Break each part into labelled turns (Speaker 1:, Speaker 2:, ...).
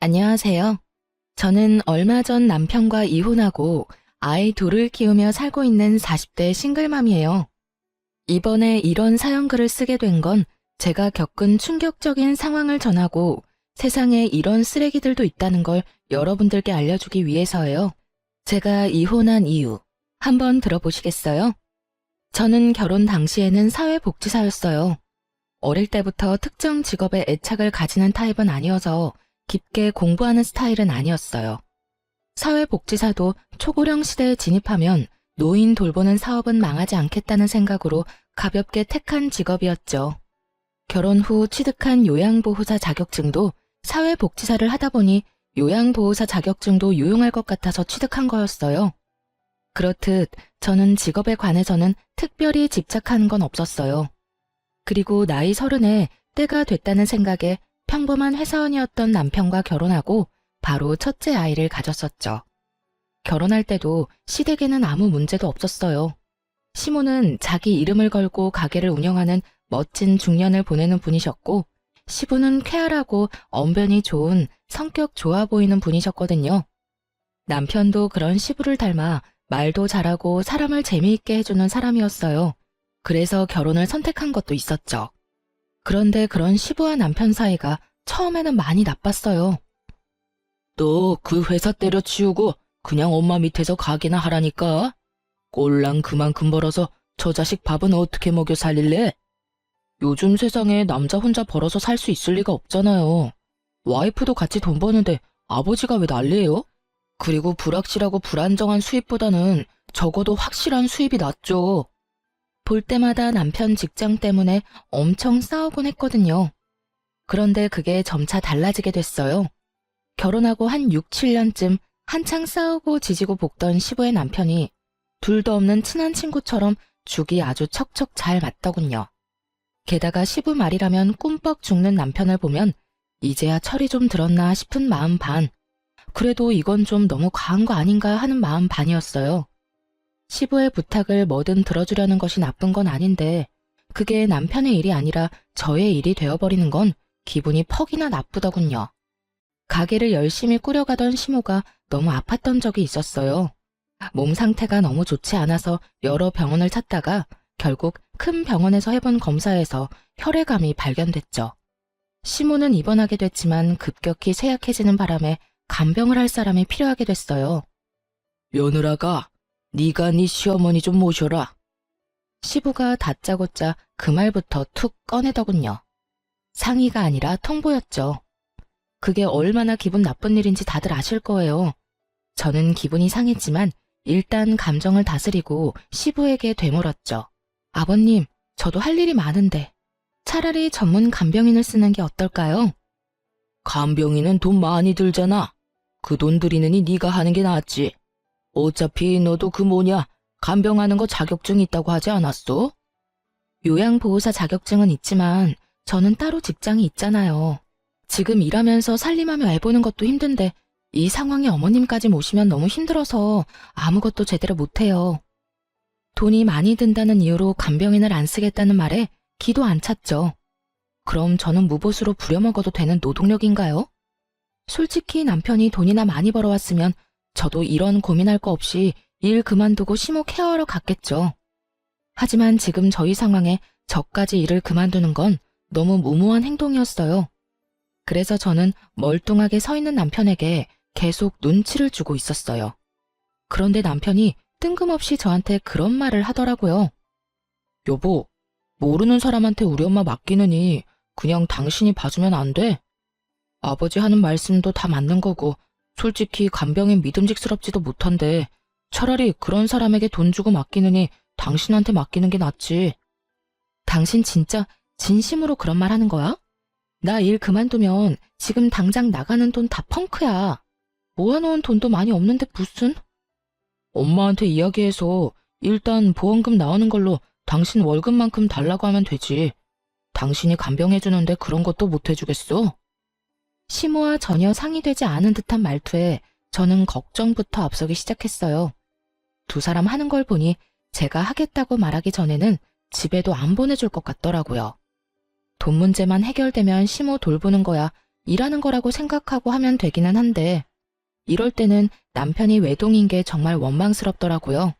Speaker 1: 안녕하세요. 저는 얼마 전 남편과 이혼하고 아이 둘을 키우며 살고 있는 40대 싱글맘이에요. 이번에 이런 사연글을 쓰게 된 건 제가 겪은 충격적인 상황을 전하고 세상에 이런 쓰레기들도 있다는 걸 여러분들께 알려주기 위해서예요. 제가 이혼한 이유 한번 들어보시겠어요? 저는 결혼 당시에는 사회복지사였어요. 어릴 때부터 특정 직업에 애착을 가지는 타입은 아니어서 깊게 공부하는 스타일은 아니었어요. 사회복지사도 초고령 시대에 진입하면 노인 돌보는 사업은 망하지 않겠다는 생각으로 가볍게 택한 직업이었죠. 결혼 후 취득한 요양보호사 자격증도 사회복지사를 하다 보니 요양보호사 자격증도 유용할 것 같아서 취득한 거였어요. 그렇듯 저는 직업에 관해서는 특별히 집착하는 건 없었어요. 그리고 나이 30에 때가 됐다는 생각에 평범한 회사원이었던 남편과 결혼하고 바로 첫째 아이를 가졌었죠. 결혼할 때도 시댁에는 아무 문제도 없었어요. 시모는 자기 이름을 걸고 가게를 운영하는 멋진 중년을 보내는 분이셨고, 시부는 쾌활하고 언변이 좋은 성격 좋아 보이는 분이셨거든요. 남편도 그런 시부를 닮아 말도 잘하고 사람을 재미있게 해주는 사람이었어요. 그래서 결혼을 선택한 것도 있었죠. 그런데 그런 시부와 남편 사이가 처음에는 많이 나빴어요. 너 그 회사 때려치우고 그냥 엄마 밑에서 가게나 하라니까. 꼴랑 그만큼 벌어서 저 자식 밥은 어떻게 먹여 살릴래? 요즘 세상에 남자 혼자 벌어서 살 수 있을 리가 없잖아요. 와이프도 같이 돈 버는데 아버지가 왜 난리예요? 그리고 불확실하고 불안정한 수입보다는 적어도 확실한 수입이 낫죠. 볼 때마다 남편 직장 때문에 엄청 싸우곤 했거든요. 그런데 그게 점차 달라지게 됐어요. 결혼하고 한 6, 7년쯤 한창 싸우고 지지고 볶던 시부의 남편이 둘도 없는 친한 친구처럼 죽이 아주 척척 잘 맞더군요. 게다가 시부 말이라면 꿈뻑 죽는 남편을 보면 이제야 철이 좀 들었나 싶은 마음 반, 그래도 이건 좀 너무 과한 거 아닌가 하는 마음 반이었어요. 시부의 부탁을 뭐든 들어주려는 것이 나쁜 건 아닌데 그게 남편의 일이 아니라 저의 일이 되어버리는 건 기분이 퍽이나 나쁘더군요. 가게를 열심히 꾸려가던 시모가 너무 아팠던 적이 있었어요. 몸 상태가 너무 좋지 않아서 여러 병원을 찾다가 결국 큰 병원에서 해본 검사에서 혈액암이 발견됐죠. 시모는 입원하게 됐지만 급격히 쇠약해지는 바람에 간병을 할 사람이 필요하게 됐어요. 며느라가 네가 네 시어머니 좀 모셔라. 시부가 다짜고짜 그 말부터 툭 꺼내더군요. 상의가 아니라 통보였죠. 그게 얼마나 기분 나쁜 일인지 다들 아실 거예요. 저는 기분이 상했지만 일단 감정을 다스리고 시부에게 되물었죠. 아버님, 저도 할 일이 많은데 차라리 전문 간병인을 쓰는 게 어떨까요? 간병인은 돈 많이 들잖아. 그 돈 들이느니 네가 하는 게 낫지. 어차피 너도 그 뭐냐, 간병하는 거 자격증 있다고 하지 않았어? 요양보호사 자격증은 있지만 저는 따로 직장이 있잖아요. 지금 일하면서 살림하며 애 보는 것도 힘든데 이 상황에 어머님까지 모시면 너무 힘들어서 아무것도 제대로 못해요. 돈이 많이 든다는 이유로 간병인을 안 쓰겠다는 말에 기도 안 찼죠. 그럼 저는 무보수로 부려먹어도 되는 노동력인가요? 솔직히 남편이 돈이나 많이 벌어왔으면 저도 이런 고민할 거 없이 일 그만두고 시모 케어하러 갔겠죠. 하지만 지금 저희 상황에 저까지 일을 그만두는 건 너무 무모한 행동이었어요. 그래서 저는 멀뚱하게 서 있는 남편에게 계속 눈치를 주고 있었어요. 그런데 남편이 뜬금없이 저한테 그런 말을 하더라고요. 여보, 모르는 사람한테 우리 엄마 맡기느니 그냥 당신이 봐주면 안 돼? 아버지 하는 말씀도 다 맞는 거고 솔직히 간병인 믿음직스럽지도 못한데 차라리 그런 사람에게 돈 주고 맡기느니 당신한테 맡기는 게 낫지. 당신 진짜 진심으로 그런 말 하는 거야? 나 일 그만두면 지금 당장 나가는 돈 다 펑크야. 모아놓은 돈도 많이 없는데 무슨? 엄마한테 이야기해서 일단 보험금 나오는 걸로 당신 월급만큼 달라고 하면 되지. 당신이 간병해주는데 그런 것도 못해주겠어? 시모와 전혀 상의되지 않은 듯한 말투에 저는 걱정부터 앞서기 시작했어요. 두 사람 하는 걸 보니 제가 하겠다고 말하기 전에는 집에도 안 보내줄 것 같더라고요. 돈 문제만 해결되면 시모 돌보는 거야 일하는 거라고 생각하고 하면 되기는 한데 이럴 때는 남편이 외동인 게 정말 원망스럽더라고요.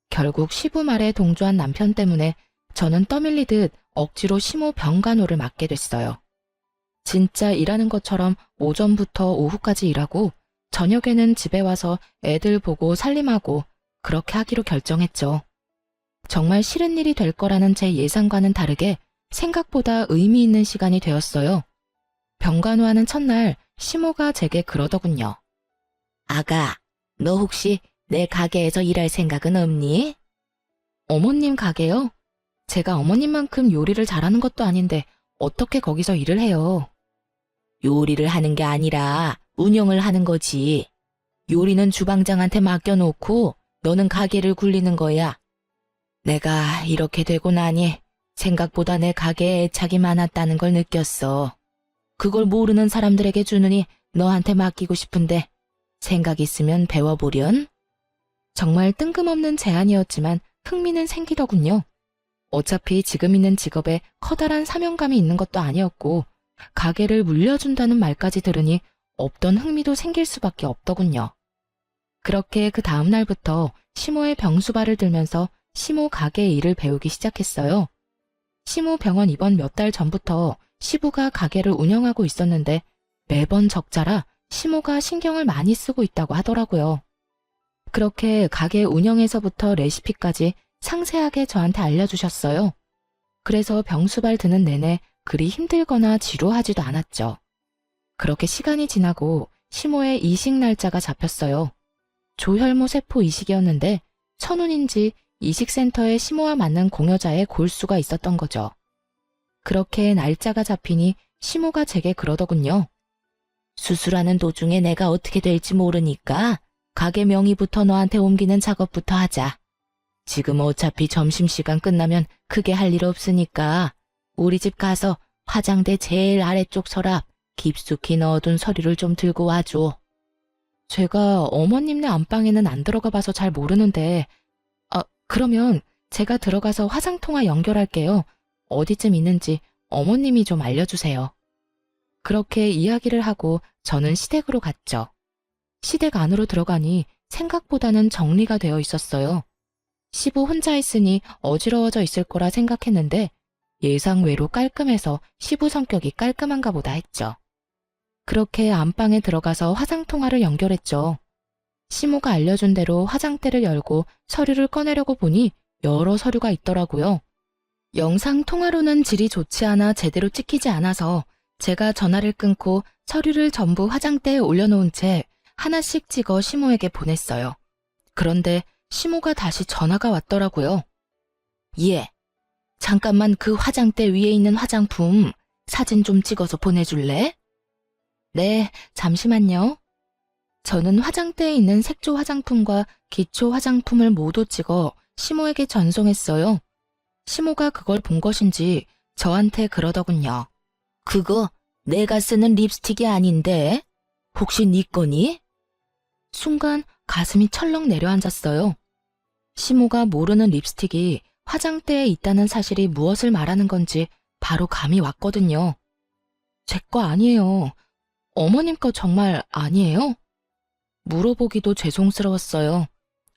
Speaker 1: 결국 시부 말에 동조한 남편 때문에 저는 떠밀리듯 억지로 시모 병간호를 맡게 됐어요. 진짜 일하는 것처럼 오전부터 오후까지 일하고 저녁에는 집에 와서 애들 보고 살림하고 그렇게 하기로 결정했죠. 정말 싫은 일이 될 거라는 제 예상과는 다르게 생각보다 의미 있는 시간이 되었어요. 병간호하는 첫날 시모가 제게 그러더군요. 아가, 너 혹시 내 가게에서 일할 생각은 없니? 어머님 가게요? 제가 어머님만큼 요리를 잘하는 것도 아닌데 어떻게 거기서 일을 해요? 요리를 하는 게 아니라 운영을 하는 거지. 요리는 주방장한테 맡겨놓고 너는 가게를 굴리는 거야. 내가 이렇게 되고 나니 생각보다 내 가게에 애착이 많았다는 걸 느꼈어. 그걸 모르는 사람들에게 주느니 너한테 맡기고 싶은데 생각 있으면 배워보련? 정말 뜬금없는 제안이었지만 흥미는 생기더군요. 어차피 지금 있는 직업에 커다란 사명감이 있는 것도 아니었고 가게를 물려준다는 말까지 들으니 없던 흥미도 생길 수밖에 없더군요. 그렇게 그 다음 날부터 시모의 병수발을 들면서 시모 가게 일을 배우기 시작했어요. 시모 병원 입원 몇 달 전부터 시부가 가게를 운영하고 있었는데 매번 적자라 시모가 신경을 많이 쓰고 있다고 하더라고요. 그렇게 가게 운영에서부터 레시피까지 상세하게 저한테 알려주셨어요. 그래서 병수발 드는 내내 그리 힘들거나 지루하지도 않았죠. 그렇게 시간이 지나고 시모의 이식 날짜가 잡혔어요. 조혈모 세포 이식이었는데 천운인지 이식센터에 시모와 맞는 공여자의 골수가 있었던 거죠. 그렇게 날짜가 잡히니 시모가 제게 그러더군요. 수술하는 도중에 내가 어떻게 될지 모르니까 가게 명의부터 너한테 옮기는 작업부터 하자. 지금 어차피 점심시간 끝나면 크게 할 일 없으니까 우리 집 가서 화장대 제일 아래쪽 서랍 깊숙이 넣어둔 서류를 좀 들고 와줘. 제가 어머님네 안방에는 안 들어가 봐서 잘 모르는데 그러면 제가 들어가서 화상통화 연결할게요. 어디쯤 있는지 어머님이 좀 알려주세요. 그렇게 이야기를 하고 저는 시댁으로 갔죠. 시댁 안으로 들어가니 생각보다는 정리가 되어 있었어요. 시부 혼자 있으니 어지러워져 있을 거라 생각했는데 예상외로 깔끔해서 시부 성격이 깔끔한가 보다 했죠. 그렇게 안방에 들어가서 화상통화를 연결했죠. 시모가 알려준 대로 화장대를 열고 서류를 꺼내려고 보니 여러 서류가 있더라고요. 영상통화로는 질이 좋지 않아 제대로 찍히지 않아서 제가 전화를 끊고 서류를 전부 화장대에 올려놓은 채 하나씩 찍어 시모에게 보냈어요. 그런데 시모가 다시 전화가 왔더라고요. 예, 잠깐만 그 화장대 위에 있는 화장품 사진 좀 찍어서 보내줄래? 네, 잠시만요. 저는 화장대에 있는 색조 화장품과 기초 화장품을 모두 찍어 시모에게 전송했어요. 시모가 그걸 본 것인지 저한테 그러더군요. 그거 내가 쓰는 립스틱이 아닌데? 혹시 네 거니? 순간 가슴이 철렁 내려앉았어요. 시모가 모르는 립스틱이 화장대에 있다는 사실이 무엇을 말하는 건지 바로 감이 왔거든요. 제 거 아니에요. 어머님 거 정말 아니에요? 물어보기도 죄송스러웠어요.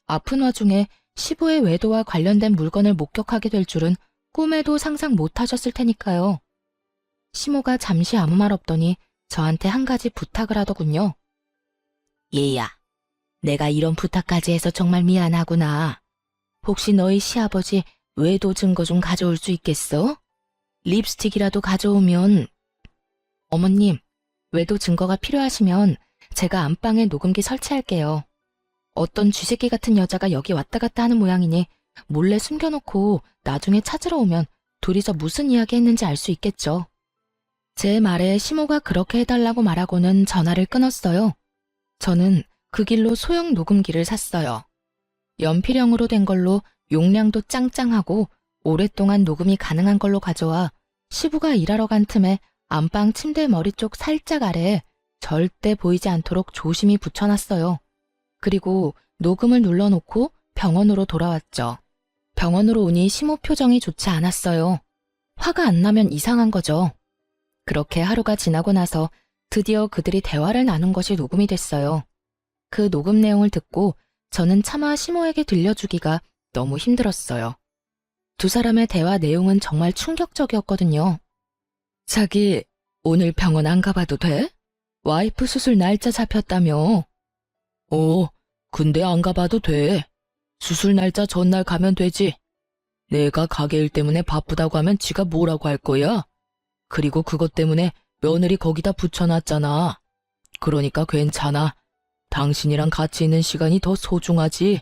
Speaker 1: 아픈 와중에 시부의 외도와 관련된 물건을 목격하게 될 줄은 꿈에도 상상 못하셨을 테니까요. 시모가 잠시 아무 말 없더니 저한테 한 가지 부탁을 하더군요. 얘야, 내가 이런 부탁까지 해서 정말 미안하구나. 혹시 너희 시아버지 외도 증거 좀 가져올 수 있겠어? 립스틱이라도 가져오면. 어머님, 외도 증거가 필요하시면 제가 안방에 녹음기 설치할게요. 어떤 쥐새끼 같은 여자가 여기 왔다 갔다 하는 모양이니 몰래 숨겨놓고 나중에 찾으러 오면 둘이서 무슨 이야기 했는지 알 수 있겠죠. 제 말에 시모가 그렇게 해달라고 말하고는 전화를 끊었어요. 저는 그 길로 소형 녹음기를 샀어요. 연필형으로 된 걸로 용량도 짱짱하고 오랫동안 녹음이 가능한 걸로 가져와 시부가 일하러 간 틈에 안방 침대 머리 쪽 살짝 아래에 절대 보이지 않도록 조심히 붙여놨어요. 그리고 녹음을 눌러놓고 병원으로 돌아왔죠. 병원으로 오니 시모 표정이 좋지 않았어요. 화가 안 나면 이상한 거죠. 그렇게 하루가 지나고 나서 드디어 그들이 대화를 나눈 것이 녹음이 됐어요. 그 녹음 내용을 듣고 저는 차마 시모에게 들려주기가 너무 힘들었어요. 두 사람의 대화 내용은 정말 충격적이었거든요. 자기, 오늘 병원 안 가봐도 돼? 와이프 수술 날짜 잡혔다며. 근데 안 가봐도 돼. 수술 날짜 전날 가면 되지. 내가 가게 일 때문에 바쁘다고 하면 지가 뭐라고 할 거야? 그리고 그것 때문에 며느리 거기다 붙여놨잖아. 그러니까 괜찮아. 당신이랑 같이 있는 시간이 더 소중하지.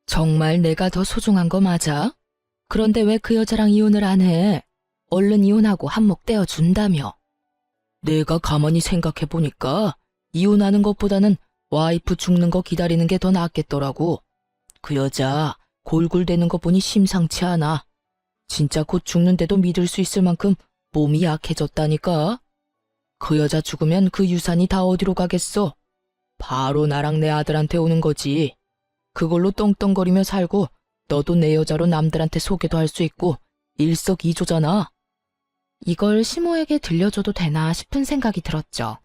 Speaker 1: 정말 내가 더 소중한 거 맞아? 그런데 왜 그 여자랑 이혼을 안 해? 얼른 이혼하고 한몫 떼어준다며. 내가 가만히 생각해보니까 이혼하는 것보다는 와이프 죽는 거 기다리는 게 더 낫겠더라고. 그 여자 골골대는 거 보니 심상치 않아. 진짜 곧 죽는데도 믿을 수 있을 만큼 몸이 약해졌다니까. 그 여자 죽으면 그 유산이 다 어디로 가겠어? 바로 나랑 내 아들한테 오는 거지. 그걸로 떵떵거리며 살고 너도 내 여자로 남들한테 소개도 할 수 있고 일석이조잖아. 이걸 시모에게 들려줘도 되나 싶은 생각이 들었죠.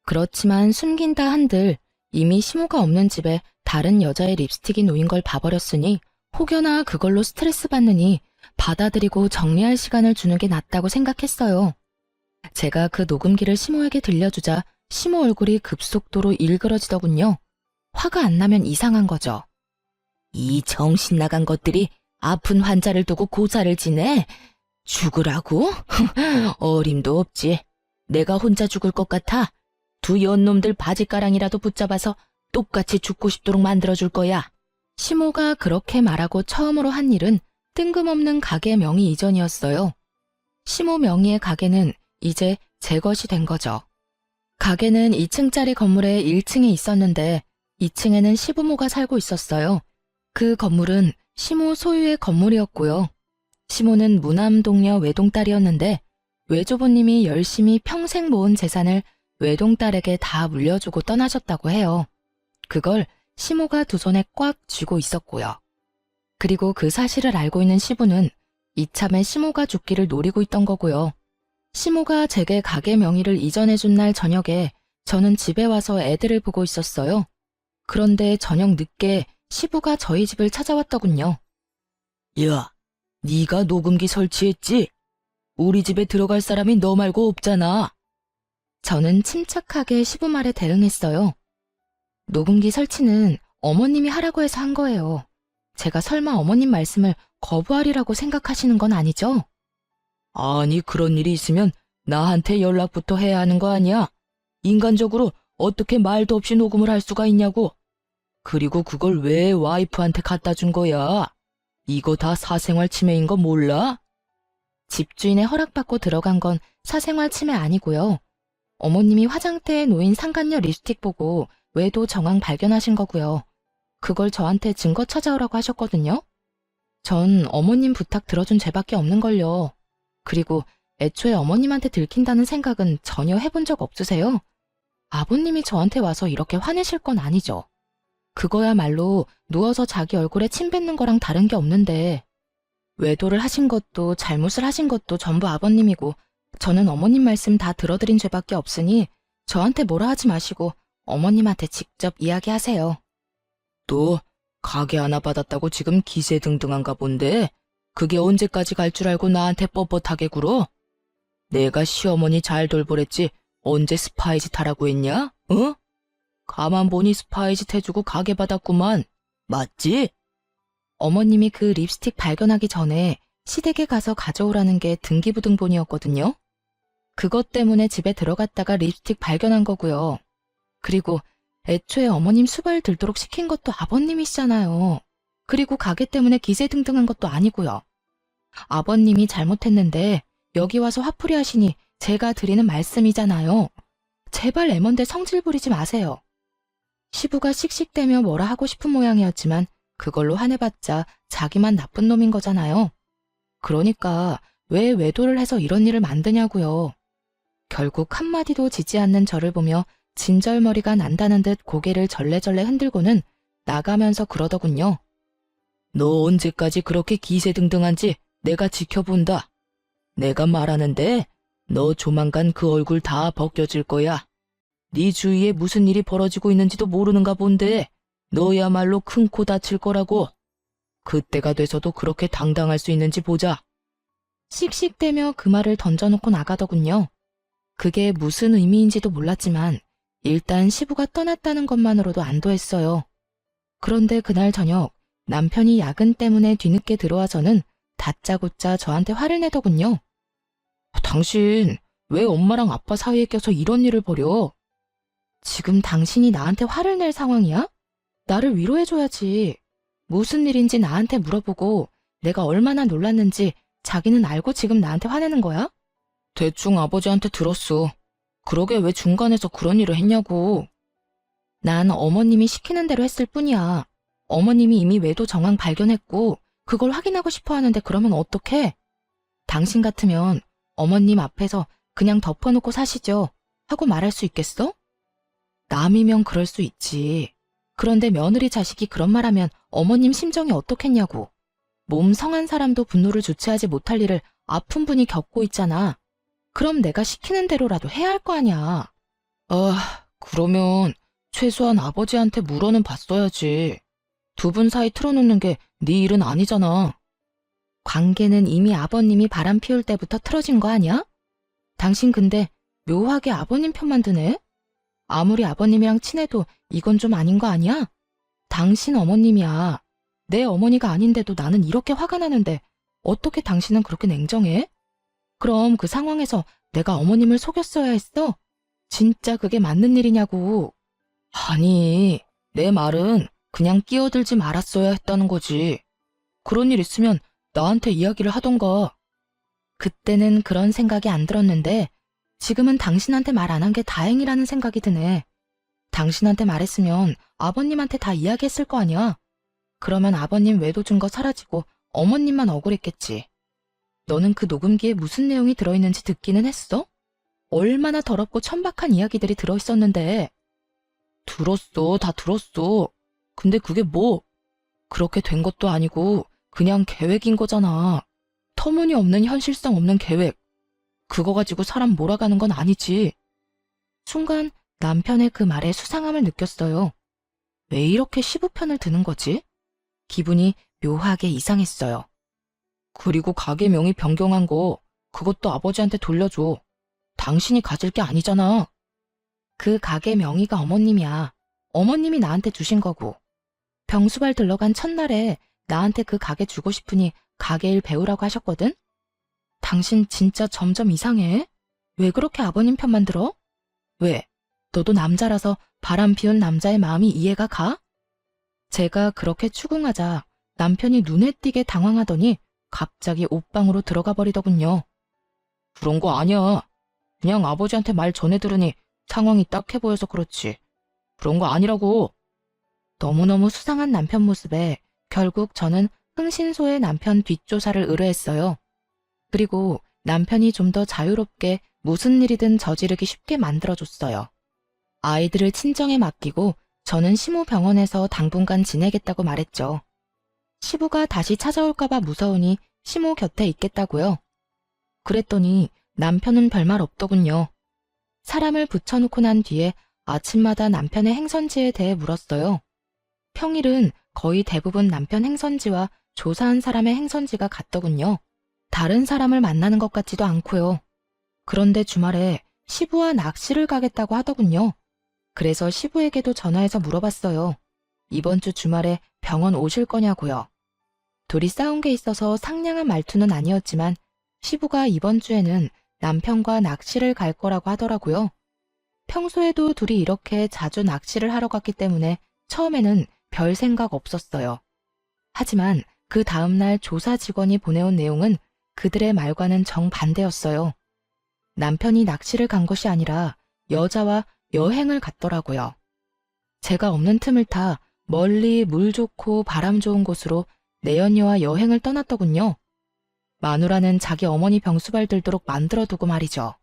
Speaker 1: 그렇지만 숨긴다 한들 이미 시모가 없는 집에 다른 여자의 립스틱이 놓인 걸 봐버렸으니 혹여나 그걸로 스트레스 받느니 받아들이고 정리할 시간을 주는 게 낫다고 생각했어요. 제가 그 녹음기를 시모에게 들려주자 시모 얼굴이 급속도로 일그러지더군요. 화가 안 나면 이상한 거죠. 이 정신 나간 것들이 아픈 환자를 두고 고사를 지내? 죽으라고? 어림도 없지. 내가 혼자 죽을 것 같아. 두 연놈들 바지가랑이라도 붙잡아서 똑같이 죽고 싶도록 만들어줄 거야. 시모가 그렇게 말하고 처음으로 한 일은 뜬금없는 가게 명의 이전이었어요. 시모 명의의 가게는 이제 제 것이 된 거죠. 가게는 2층짜리 건물의 1층에 있었는데 2층에는 시부모가 살고 있었어요. 그 건물은 시모 소유의 건물이었고요. 시모는 무남동녀 외동딸이었는데 외조부님이 열심히 평생 모은 재산을 외동딸에게 다 물려주고 떠나셨다고 해요. 그걸 시모가 두 손에 꽉 쥐고 있었고요. 그리고 그 사실을 알고 있는 시부는 이참에 시모가 죽기를 노리고 있던 거고요. 시모가 제게 가게 명의를 이전해준 날 저녁에 저는 집에 와서 애들을 보고 있었어요. 그런데 저녁 늦게 시부가 저희 집을 찾아왔더군요. 야, 네가 녹음기 설치했지? 우리 집에 들어갈 사람이 너 말고 없잖아. 저는 침착하게 시부 말에 대응했어요. 녹음기 설치는 어머님이 하라고 해서 한 거예요. 제가 설마 어머님 말씀을 거부하리라고 생각하시는 건 아니죠? 아니, 그런 일이 있으면 나한테 연락부터 해야 하는 거 아니야? 인간적으로 어떻게 말도 없이 녹음을 할 수가 있냐고. 그리고 그걸 왜 와이프한테 갖다 준 거야? 이거 다 사생활 침해인 거 몰라? 집주인의 허락받고 들어간 건 사생활 침해 아니고요. 어머님이 화장대에 놓인 상간녀 립스틱 보고 외도 정황 발견하신 거고요. 그걸 저한테 증거 찾아오라고 하셨거든요. 전 어머님 부탁 들어준 죄밖에 없는걸요. 그리고 애초에 어머님한테 들킨다는 생각은 전혀 해본 적 없으세요? 아버님이 저한테 와서 이렇게 화내실 건 아니죠. 그거야말로 누워서 자기 얼굴에 침 뱉는 거랑 다른 게 없는데 외도를 하신 것도 잘못을 하신 것도 전부 아버님이고 저는 어머님 말씀 다 들어드린 죄밖에 없으니 저한테 뭐라 하지 마시고 어머님한테 직접 이야기하세요. 또 가게 하나 받았다고 지금 기세등등한가 본데 그게 언제까지 갈 줄 알고 나한테 뻣뻣하게 굴어? 내가 시어머니 잘 돌보랬지 언제 스파이짓 하라고 했냐? 어? 가만 보니 스파이짓 해주고 가게 받았구만. 맞지? 어머님이 그 립스틱 발견하기 전에 시댁에 가서 가져오라는 게 등기부등본이었거든요. 그것 때문에 집에 들어갔다가 립스틱 발견한 거고요. 그리고 애초에 어머님 수발 들도록 시킨 것도 아버님이시잖아요. 그리고 가게 때문에 기세등등한 것도 아니고요. 아버님이 잘못했는데 여기 와서 화풀이 하시니 제가 드리는 말씀이잖아요. 제발 애먼데 성질 부리지 마세요. 시부가 씩씩대며 뭐라 하고 싶은 모양이었지만 그걸로 화내봤자 자기만 나쁜 놈인 거잖아요. 그러니까 왜 외도를 해서 이런 일을 만드냐고요. 결국 한마디도 지지 않는 저를 보며 진절머리가 난다는 듯 고개를 절레절레 흔들고는 나가면서 그러더군요. 너 언제까지 그렇게 기세등등한지 내가 지켜본다. 내가 말하는데 너 조만간 그 얼굴 다 벗겨질 거야. 네 주위에 무슨 일이 벌어지고 있는지도 모르는가 본데 너야말로 큰 코 다칠 거라고. 그때가 돼서도 그렇게 당당할 수 있는지 보자. 씩씩대며 그 말을 던져놓고 나가더군요. 그게 무슨 의미인지도 몰랐지만 일단 시부가 떠났다는 것만으로도 안도했어요. 그런데 그날 저녁 남편이 야근 때문에 뒤늦게 들어와서는 다짜고짜 저한테 화를 내더군요. 당신 왜 엄마랑 아빠 사이에 껴서 이런 일을 벌여? 지금 당신이 나한테 화를 낼 상황이야? 나를 위로해줘야지. 무슨 일인지 나한테 물어보고 내가 얼마나 놀랐는지 자기는 알고 지금 나한테 화내는 거야? 대충 아버지한테 들었어. 그러게 왜 중간에서 그런 일을 했냐고. 난 어머님이 시키는 대로 했을 뿐이야. 어머님이 이미 외도 정황 발견했고 그걸 확인하고 싶어 하는데 그러면 어떡해? 당신 같으면 어머님 앞에서 그냥 덮어놓고 사시죠 하고 말할 수 있겠어? 남이면 그럴 수 있지. 그런데 며느리 자식이 그런 말하면 어머님 심정이 어떻겠냐고. 몸 성한 사람도 분노를 주체하지 못할 일을 아픈 분이 겪고 있잖아. 그럼 내가 시키는 대로라도 해야 할 거 아니야. 그러면 최소한 아버지한테 물어는 봤어야지. 두 분 사이 틀어놓는 게 네 일은 아니잖아. 관계는 이미 아버님이 바람 피울 때부터 틀어진 거 아니야? 당신 근데 묘하게 아버님 편만 드네? 아무리 아버님이랑 친해도 이건 좀 아닌 거 아니야? 당신 어머님이야. 내 어머니가 아닌데도 나는 이렇게 화가 나는데 어떻게 당신은 그렇게 냉정해? 그럼 그 상황에서 내가 어머님을 속였어야 했어? 진짜 그게 맞는 일이냐고. 아니, 내 말은 그냥 끼어들지 말았어야 했다는 거지. 그런 일 있으면 나한테 이야기를 하던가. 그때는 그런 생각이 안 들었는데 지금은 당신한테 말 안 한 게 다행이라는 생각이 드네. 당신한테 말했으면 아버님한테 다 이야기했을 거 아니야. 그러면 아버님 외도 증거 사라지고 어머님만 억울했겠지. 너는 그 녹음기에 무슨 내용이 들어있는지 듣기는 했어? 얼마나 더럽고 천박한 이야기들이 들어있었는데. 들었어, 다 들었어. 근데 그게 뭐? 그렇게 된 것도 아니고 그냥 계획인 거잖아. 터무니없는 현실성 없는 계획. 그거 가지고 사람 몰아가는 건 아니지. 순간 남편의 그 말에 수상함을 느꼈어요. 왜 이렇게 시부 편을 드는 거지? 기분이 묘하게 이상했어요. 그리고 가게 명의 변경한 거 그것도 아버지한테 돌려줘. 당신이 가질 게 아니잖아. 그 가게 명의가 어머님이야. 어머님이 나한테 주신 거고. 병수발 들러간 첫날에 나한테 그 가게 주고 싶으니 가게 일 배우라고 하셨거든? 당신 진짜 점점 이상해. 왜 그렇게 아버님 편만 들어? 왜? 너도 남자라서 바람 피운 남자의 마음이 이해가 가? 제가 그렇게 추궁하자 남편이 눈에 띄게 당황하더니 갑자기 옷방으로 들어가 버리더군요. 그런 거 아니야. 그냥 아버지한테 말 전해 들으니 상황이 딱해 보여서 그렇지. 그런 거 아니라고. 너무너무 수상한 남편 모습에 결국 저는 흥신소의 남편 뒷조사를 의뢰했어요. 그리고 남편이 좀 더 자유롭게 무슨 일이든 저지르기 쉽게 만들어줬어요. 아이들을 친정에 맡기고 저는 시무병원에서 당분간 지내겠다고 말했죠. 시부가 다시 찾아올까봐 무서우니 시모 곁에 있겠다고요. 그랬더니 남편은 별말 없더군요. 사람을 붙여놓고 난 뒤에 아침마다 남편의 행선지에 대해 물었어요. 평일은 거의 대부분 남편 행선지와 조사한 사람의 행선지가 같더군요. 다른 사람을 만나는 것 같지도 않고요. 그런데 주말에 시부와 낚시를 가겠다고 하더군요. 그래서 시부에게도 전화해서 물어봤어요. 이번 주 주말에 병원 오실 거냐고요. 둘이 싸운 게 있어서 상냥한 말투는 아니었지만 시부가 이번 주에는 남편과 낚시를 갈 거라고 하더라고요. 평소에도 둘이 이렇게 자주 낚시를 하러 갔기 때문에 처음에는 별 생각 없었어요. 하지만 그 다음날 조사 직원이 보내온 내용은 그들의 말과는 정반대였어요. 남편이 낚시를 간 것이 아니라 여자와 여행을 갔더라고요. 제가 없는 틈을 타 멀리 물 좋고 바람 좋은 곳으로 내연녀와 여행을 떠났더군요. 마누라는 자기 어머니 병수발 들도록 만들어두고 말이죠.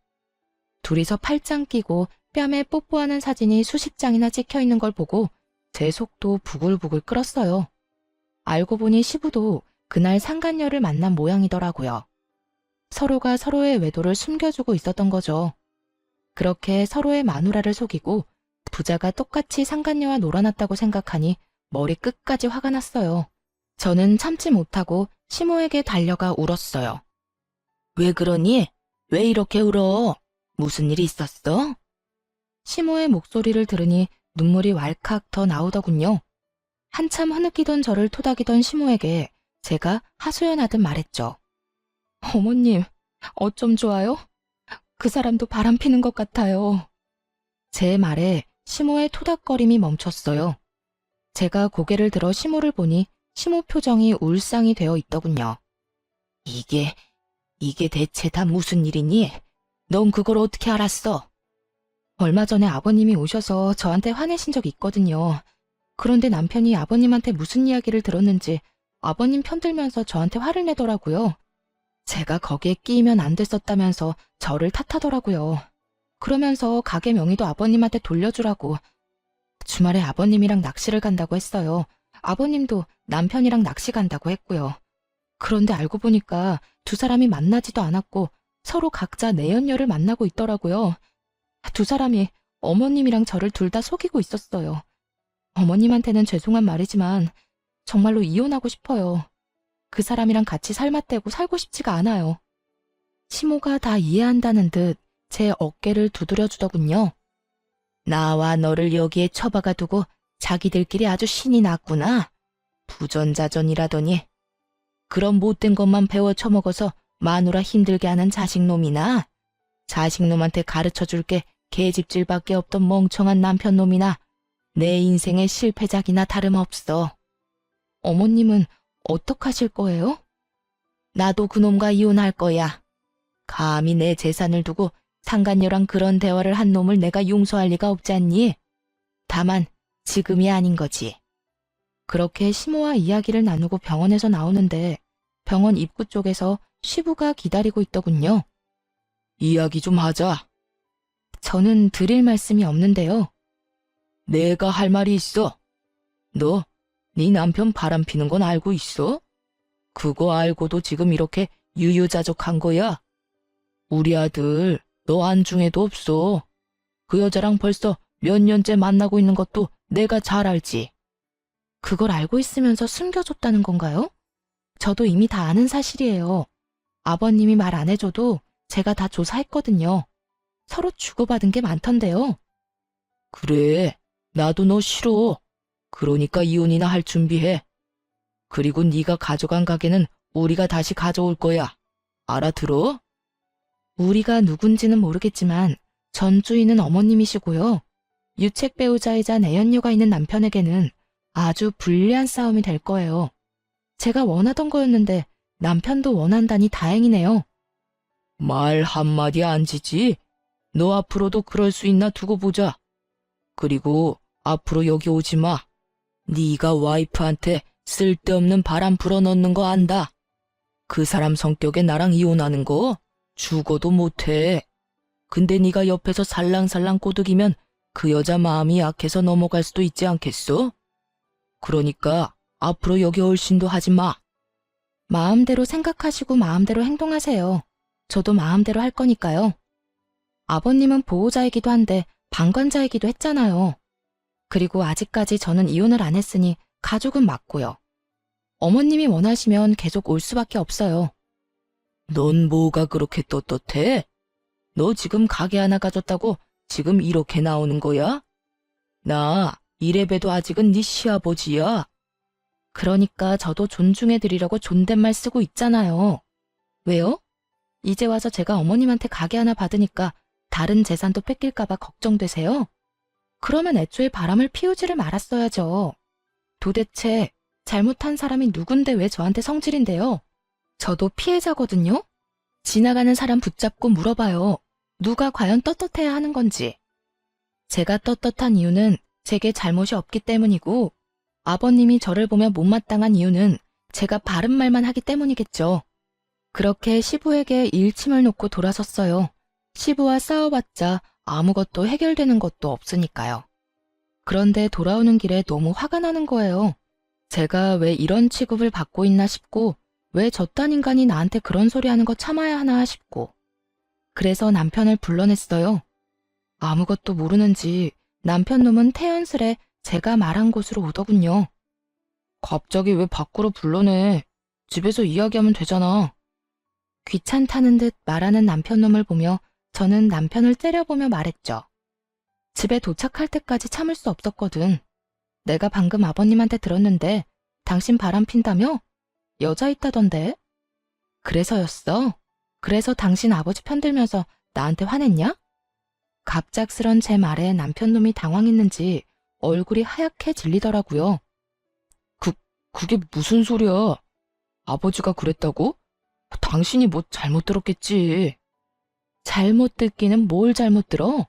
Speaker 1: 둘이서 팔짱 끼고 뺨에 뽀뽀하는 사진이 수십 장이나 찍혀있는 걸 보고 제 속도 부글부글 끓었어요. 알고 보니 시부도 그날 상간녀를 만난 모양이더라고요. 서로가 서로의 외도를 숨겨주고 있었던 거죠. 그렇게 서로의 마누라를 속이고 부자가 똑같이 상간녀와 놀아났다고 생각하니 머리 끝까지 화가 났어요. 저는 참지 못하고 시모에게 달려가 울었어요. 왜 그러니? 왜 이렇게 울어? 무슨 일이 있었어? 시모의 목소리를 들으니 눈물이 왈칵 더 나오더군요. 한참 흐느끼던 저를 토닥이던 시모에게 제가 하소연하듯 말했죠. 어머님, 어쩜 좋아요? 그 사람도 바람 피는 것 같아요. 제 말에 시모의 토닥거림이 멈췄어요. 제가 고개를 들어 시모를 보니 시모 표정이 울상이 되어 있더군요. 이게 대체 다 무슨 일이니? 넌 그걸 어떻게 알았어? 얼마 전에 아버님이 오셔서 저한테 화내신 적이 있거든요. 그런데 남편이 아버님한테 무슨 이야기를 들었는지 아버님 편들면서 저한테 화를 내더라고요. 제가 거기에 끼이면 안 됐었다면서 저를 탓하더라고요. 그러면서 가게 명의도 아버님한테 돌려주라고. 주말에 아버님이랑 낚시를 간다고 했어요. 아버님도 남편이랑 낚시 간다고 했고요. 그런데 알고 보니까 두 사람이 만나지도 않았고 서로 각자 내연녀를 만나고 있더라고요. 두 사람이 어머님이랑 저를 둘 다 속이고 있었어요. 어머님한테는 죄송한 말이지만 정말로 이혼하고 싶어요. 그 사람이랑 같이 살맛대고 살고 싶지가 않아요. 시모가 다 이해한다는 듯 제 어깨를 두드려 주더군요. 나와 너를 여기에 처박아 두고 자기들끼리 아주 신이 났구나. 부전자전이라더니. 그런 못된 것만 배워 처먹어서 마누라 힘들게 하는 자식놈이나 자식놈한테 가르쳐줄 게 계집질밖에 없던 멍청한 남편놈이나 내 인생의 실패작이나 다름없어. 어머님은 어떡하실 거예요? 나도 그놈과 이혼할 거야. 감히 내 재산을 두고 상간녀랑 그런 대화를 한 놈을 내가 용서할 리가 없지 않니? 다만 지금이 아닌 거지. 그렇게 시모와 이야기를 나누고 병원에서 나오는데 병원 입구 쪽에서 시부가 기다리고 있더군요. 이야기 좀 하자. 저는 드릴 말씀이 없는데요. 내가 할 말이 있어. 너, 네 남편 바람 피는 건 알고 있어? 그거 알고도 지금 이렇게 유유자적한 거야? 우리 아들, 너 안중에도 없어. 그 여자랑 벌써 몇 년째 만나고 있는 것도 내가 잘 알지. 그걸 알고 있으면서 숨겨줬다는 건가요? 저도 이미 다 아는 사실이에요. 아버님이 말 안 해줘도 제가 다 조사했거든요. 서로 주고받은 게 많던데요. 그래, 나도 너 싫어. 그러니까 이혼이나 할 준비해. 그리고 네가 가져간 가게는 우리가 다시 가져올 거야. 알아들어? 우리가 누군지는 모르겠지만 전 주인은 어머님이시고요. 유책 배우자이자 내연녀가 있는 남편에게는 아주 불리한 싸움이 될 거예요. 제가 원하던 거였는데 남편도 원한다니 다행이네요. 말 한마디 안 지지? 너 앞으로도 그럴 수 있나 두고 보자. 그리고 앞으로 여기 오지 마. 네가 와이프한테 쓸데없는 바람 불어넣는 거 안다. 그 사람 성격에 나랑 이혼하는 거 죽어도 못해. 근데 네가 옆에서 살랑살랑 꼬드기면 그 여자 마음이 약해서 넘어갈 수도 있지 않겠어? 그러니까 앞으로 여기 얼씬도 하지 마. 마음대로 생각하시고 마음대로 행동하세요. 저도 마음대로 할 거니까요. 아버님은 보호자이기도 한데 방관자이기도 했잖아요. 그리고 아직까지 저는 이혼을 안 했으니 가족은 맞고요. 어머님이 원하시면 계속 올 수밖에 없어요. 넌 뭐가 그렇게 떳떳해? 너 지금 가게 하나 가졌다고 지금 이렇게 나오는 거야? 나 이래봬도 아직은 네 시아버지야. 그러니까 저도 존중해드리려고 존댓말 쓰고 있잖아요. 왜요? 이제 와서 제가 어머님한테 가게 하나 받으니까 다른 재산도 뺏길까봐 걱정되세요? 그러면 애초에 바람을 피우지를 말았어야죠. 도대체 잘못한 사람이 누군데 왜 저한테 성질인데요? 저도 피해자거든요? 지나가는 사람 붙잡고 물어봐요. 누가 과연 떳떳해야 하는 건지. 제가 떳떳한 이유는 제게 잘못이 없기 때문이고 아버님이 저를 보며 못마땅한 이유는 제가 바른 말만 하기 때문이겠죠. 그렇게 시부에게 일침을 놓고 돌아섰어요. 시부와 싸워봤자 아무것도 해결되는 것도 없으니까요. 그런데 돌아오는 길에 너무 화가 나는 거예요. 제가 왜 이런 취급을 받고 있나 싶고 왜 저딴 인간이 나한테 그런 소리 하는 거 참아야 하나 싶고 그래서 남편을 불러냈어요. 아무것도 모르는지 남편 놈은 태연스레 제가 말한 곳으로 오더군요. 갑자기 왜 밖으로 불러내? 집에서 이야기하면 되잖아. 귀찮다는 듯 말하는 남편 놈을 보며 저는 남편을 째려보며 말했죠. 집에 도착할 때까지 참을 수 없었거든. 내가 방금 아버님한테 들었는데 당신 바람 핀다며? 여자 있다던데? 그래서였어? 그래서 당신 아버지 편들면서 나한테 화냈냐? 갑작스런 제 말에 남편 놈이 당황했는지 얼굴이 하얗게 질리더라고요. 그게 무슨 소리야? 아버지가 그랬다고? 당신이 뭐 잘못 들었겠지. 잘못 듣기는 뭘 잘못 들어?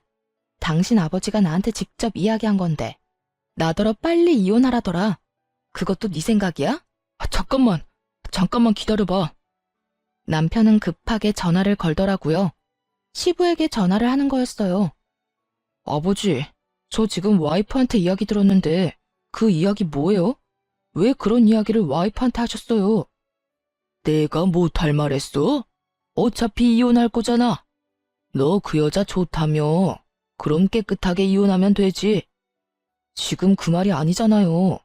Speaker 1: 당신 아버지가 나한테 직접 이야기한 건데. 나더러 빨리 이혼하라더라. 그것도 네 생각이야? 잠깐만 기다려봐. 남편은 급하게 전화를 걸더라고요. 시부에게 전화를 하는 거였어요. 아버지, 저 지금 와이프한테 이야기 들었는데 그 이야기 뭐예요? 왜 그런 이야기를 와이프한테 하셨어요? 내가 못할 말했어? 어차피 이혼할 거잖아. 너 그 여자 좋다며. 그럼 깨끗하게 이혼하면 되지. 지금 그 말이 아니잖아요.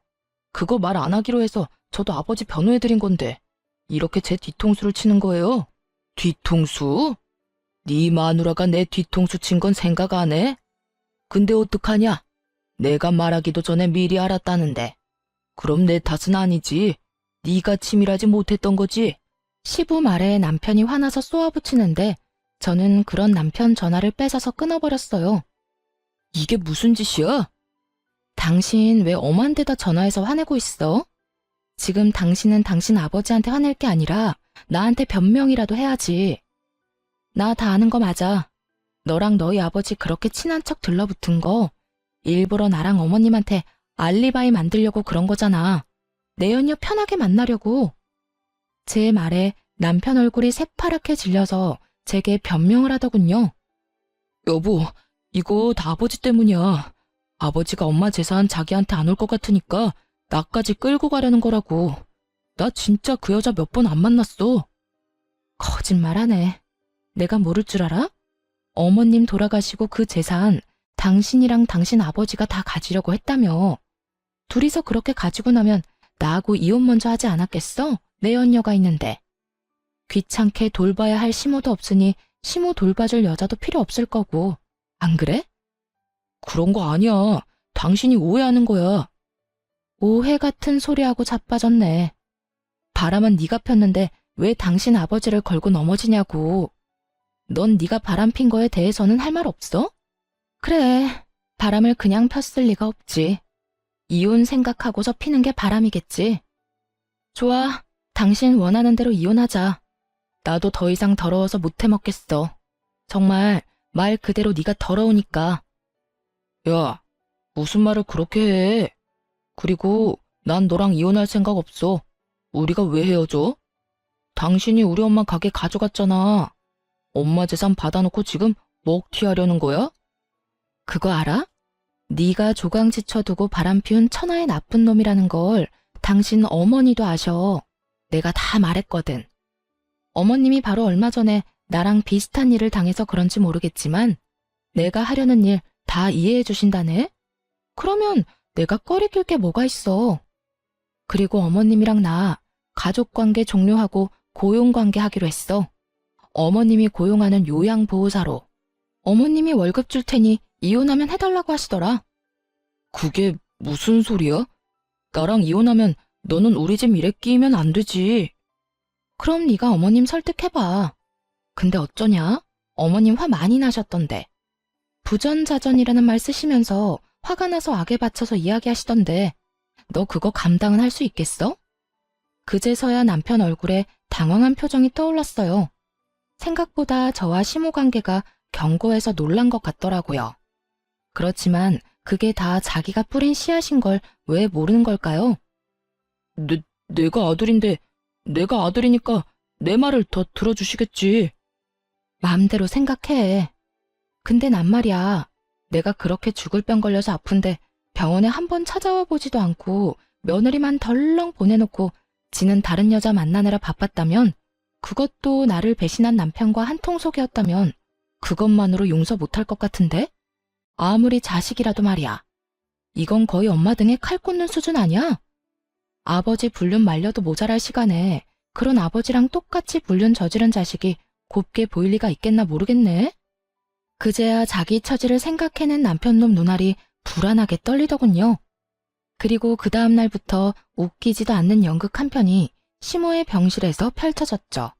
Speaker 1: 그거 말 안 하기로 해서 저도 아버지 변호해드린 건데 이렇게 제 뒤통수를 치는 거예요? 뒤통수? 네 마누라가 내 뒤통수 친 건 생각 안 해? 근데 어떡하냐? 내가 말하기도 전에 미리 알았다는데. 그럼 내 탓은 아니지. 네가 치밀하지 못했던 거지. 시부 말에 남편이 화나서 쏘아붙이는데 저는 그런 남편 전화를 뺏어서 끊어버렸어요. 이게 무슨 짓이야? 당신 왜 엄한 데다 전화해서 화내고 있어? 지금 당신은 당신 아버지한테 화낼 게 아니라 나한테 변명이라도 해야지. 나 다 아는 거 맞아. 너랑 너희 아버지 그렇게 친한 척 들러붙은 거 일부러 나랑 어머님한테 알리바이 만들려고 그런 거잖아. 내 연녀 편하게 만나려고. 제 말에 남편 얼굴이 새파랗게 질려서 제게 변명을 하더군요. 여보, 이거 다 아버지 때문이야. 아버지가 엄마 재산 자기한테 안 올 것 같으니까 나까지 끌고 가려는 거라고. 나 진짜 그 여자 몇 번 안 만났어. 거짓말하네. 내가 모를 줄 알아? 어머님 돌아가시고 그 재산 당신이랑 당신 아버지가 다 가지려고 했다며. 둘이서 그렇게 가지고 나면 나하고 이혼 먼저 하지 않았겠어? 내 연녀가 있는데. 귀찮게 돌봐야 할 시모도 없으니 시모 돌봐줄 여자도 필요 없을 거고. 안 그래? 그런 거 아니야. 당신이 오해하는 거야. 오해 같은 소리하고 자빠졌네. 바람은 네가 폈는데 왜 당신 아버지를 걸고 넘어지냐고. 넌 네가 바람 핀 거에 대해서는 할 말 없어? 그래, 바람을 그냥 폈을 리가 없지. 이혼 생각하고서 피는 게 바람이겠지. 좋아, 당신 원하는 대로 이혼하자. 나도 더 이상 더러워서 못 해먹겠어. 정말 말 그대로 네가 더러우니까. 야, 무슨 말을 그렇게 해? 그리고 난 너랑 이혼할 생각 없어. 우리가 왜 헤어져? 당신이 우리 엄마 가게 가져갔잖아. 엄마 재산 받아놓고 지금 먹튀하려는 거야? 그거 알아? 네가 조강지쳐 두고 바람 피운 천하의 나쁜 놈이라는 걸 당신 어머니도 아셔. 내가 다 말했거든. 어머님이 바로 얼마 전에 나랑 비슷한 일을 당해서 그런지 모르겠지만 내가 하려는 일 다 이해해 주신다네? 그러면 내가 꺼리 낄 게 뭐가 있어. 그리고 어머님이랑 나 가족관계 종료하고 고용관계 하기로 했어. 어머님이 고용하는 요양보호사로. 어머님이 월급 줄 테니 이혼하면 해달라고 하시더라. 그게 무슨 소리야? 나랑 이혼하면 너는 우리 집 일에 끼면 안 되지. 그럼 네가 어머님 설득해봐. 근데 어쩌냐? 어머님 화 많이 나셨던데. 부전자전이라는 말 쓰시면서 화가 나서 악에 받쳐서 이야기하시던데 너 그거 감당은 할 수 있겠어? 그제서야 남편 얼굴에 당황한 표정이 떠올랐어요. 생각보다 저와 시모 관계가 견고해서 놀란 것 같더라고요. 그렇지만 그게 다 자기가 뿌린 씨앗인 걸 왜 모르는 걸까요? 내가 아들인데 내가 아들이니까 내 말을 더 들어주시겠지. 마음대로 생각해. 근데 난 말이야. 내가 그렇게 죽을 병 걸려서 아픈데 병원에 한 번 찾아와 보지도 않고 며느리만 덜렁 보내놓고 지는 다른 여자 만나느라 바빴다면 그것도 나를 배신한 남편과 한통속이었다면 그것만으로 용서 못할 것 같은데? 아무리 자식이라도 말이야. 이건 거의 엄마 등에 칼 꽂는 수준 아니야? 아버지 불륜 말려도 모자랄 시간에 그런 아버지랑 똑같이 불륜 저지른 자식이 곱게 보일 리가 있겠나 모르겠네. 그제야 자기 처지를 생각해낸 남편놈 눈알이 불안하게 떨리더군요. 그리고 그 다음 날부터 웃기지도 않는 연극 한 편이 시모의 병실에서 펼쳐졌죠.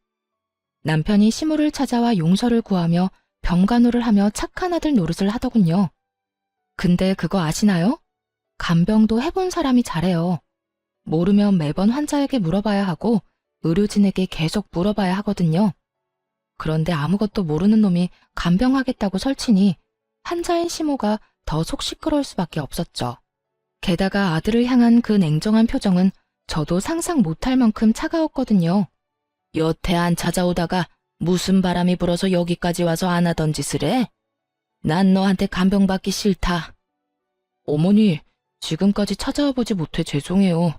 Speaker 1: 남편이 시모를 찾아와 용서를 구하며 병간호를 하며 착한 아들 노릇을 하더군요. 근데 그거 아시나요? 간병도 해본 사람이 잘해요. 모르면 매번 환자에게 물어봐야 하고 의료진에게 계속 물어봐야 하거든요. 그런데 아무것도 모르는 놈이 간병하겠다고 설치니 환자인 시모가 더 속 시끄러울 수밖에 없었죠. 게다가 아들을 향한 그 냉정한 표정은 저도 상상 못할 만큼 차가웠거든요. 여태 안 찾아오다가 무슨 바람이 불어서 여기까지 와서 안 하던 짓을 해? 난 너한테 간병받기 싫다. 어머니, 지금까지 찾아와 보지 못해 죄송해요.